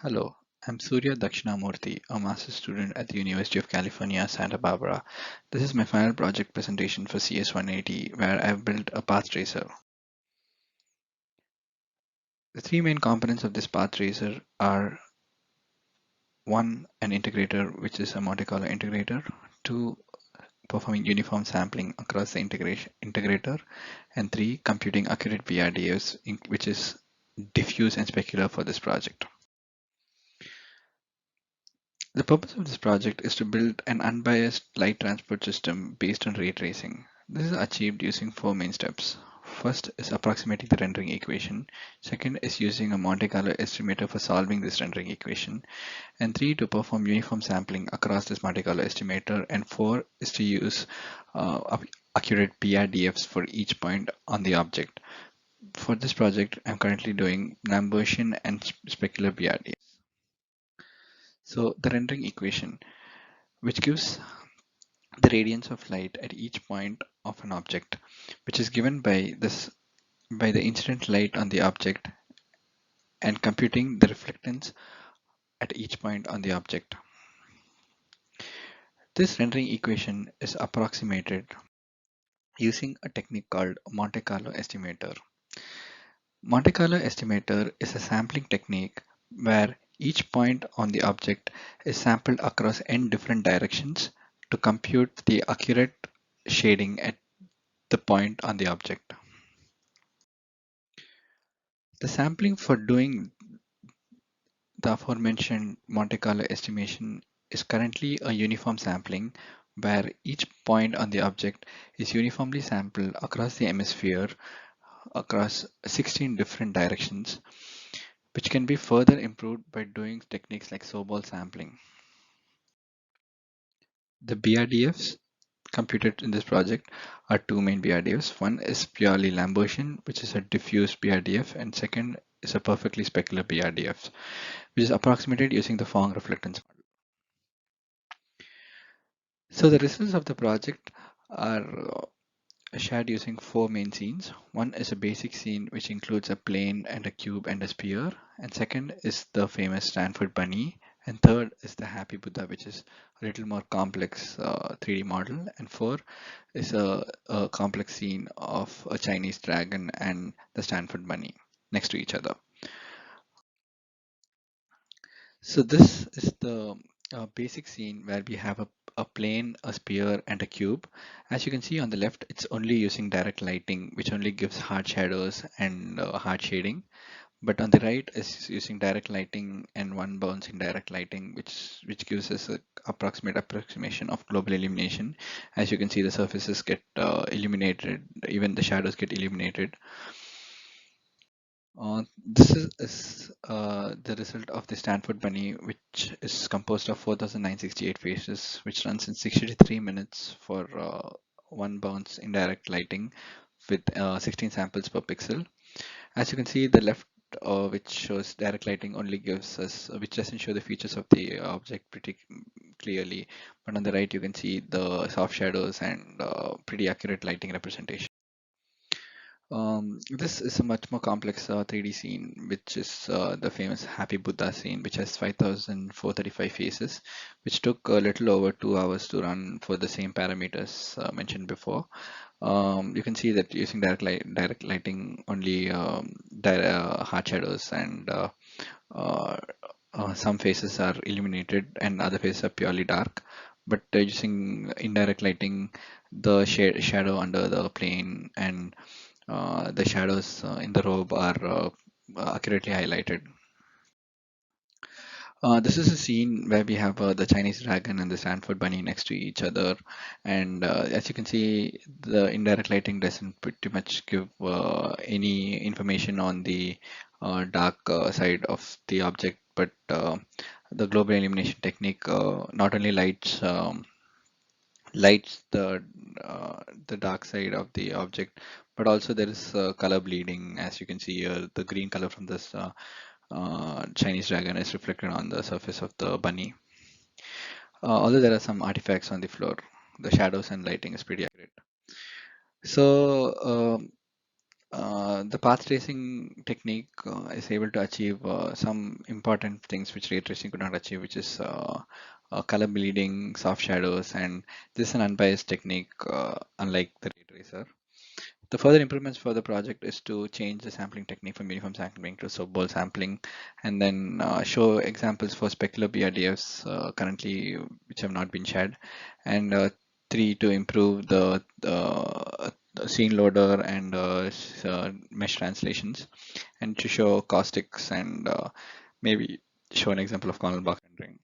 Hello, I'm Suriya Dakshina Murthy, a master's student at the University of California, Santa Barbara. This is my final project presentation for CS 180, where I've built a path tracer. The three main components of this path tracer are one, an integrator, which is a Monte Carlo integrator, two, performing uniform sampling across the integrator, and three, computing accurate BRDFs, which is diffuse and specular for this project. The purpose of this project is to build an unbiased light transport system based on ray tracing. This is achieved using four main steps. First is approximating the rendering equation. Second is using a Monte Carlo estimator for solving this rendering equation. And three, to perform uniform sampling across this Monte Carlo estimator. And four is to use accurate PRDFs for each point on the object. For this project, I'm currently doing Lambertian and specular PRDFs. So the rendering equation, which gives the radiance of light at each point of an object, which is given by the incident light on the object and computing the reflectance at each point on the object. This rendering equation is approximated using a technique called Monte Carlo estimator. Monte Carlo estimator is a sampling technique where each point on the object is sampled across n different directions to compute the accurate shading at the point on the object. The sampling for doing the aforementioned Monte Carlo estimation is currently a uniform sampling where each point on the object is uniformly sampled across the hemisphere across 16 different directions, which can be further improved by doing techniques like Sobol sampling. The BRDFs computed in this project are two main BRDFs. One is purely Lambertian, which is a diffuse BRDF, and second is a perfectly specular BRDF, which is approximated using the Phong reflectance model. So the results of the project are shared using four main scenes. One is a basic scene which includes a plane and a cube and a sphere. And second is the famous Stanford bunny. And third is the Happy Buddha, which is a little more complex 3D model. And four is a complex scene of a Chinese dragon and the Stanford bunny next to each other. So this is the basic scene where we have a plane, a sphere, and a cube. As you can see on the left, it's only using direct lighting, which only gives hard shadows and hard shading. But on the right is using direct lighting and one bounce in direct lighting, which gives us a approximation of global illumination. As you can see, the surfaces get illuminated, even the shadows get illuminated. This is the result of the Stanford bunny, which is composed of 4,968 faces, which runs in 63 minutes for one bounce indirect lighting with 16 samples per pixel. As you can see, the left, which shows direct lighting, only gives us, which doesn't show the features of the object pretty clearly. But on the right, you can see the soft shadows and pretty accurate lighting representation. This is a much more complex 3D scene, which is the famous Happy Buddha scene, which has 5,435 faces, which took a little over 2 hours to run for the same parameters mentioned before. You can see that using direct lighting, only hard shadows and uh, some faces are illuminated and other faces are purely dark. But using indirect lighting, the shadow under the plane and the shadows in the robe are accurately highlighted. This is a scene where we have the Chinese dragon and the Stanford bunny next to each other, and as you can see, the indirect lighting doesn't pretty much give any information on the dark side of the object, but the global illumination technique not only lights the dark side of the object, but also there is color bleeding. As you can see here, the green color from this Chinese dragon is reflected on the surface of the bunny. Although there are some artifacts on the floor, the shadows and lighting is pretty accurate. So The path tracing technique is able to achieve some important things which ray tracing could not achieve, which is color bleeding, soft shadows, and this is an unbiased technique, unlike the ray tracer. The further improvements for the project is to change the sampling technique from uniform sampling to soap sampling, and then show examples for specular BRDFs currently which have not been shared, and three, to improve the scene loader and mesh translations, and to show caustics and maybe show an example of cornel block rendering.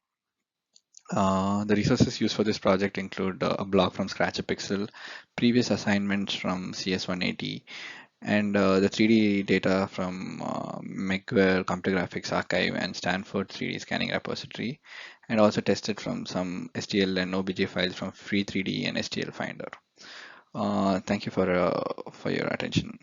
The resources used for this project include a block from Scratch a Pixel, previous assignments from CS180, and the 3D data from Megware Computer Graphics Archive and Stanford 3D Scanning Repository, and also tested from some STL and OBJ files from Free 3D and STL Finder. Thank you for your attention.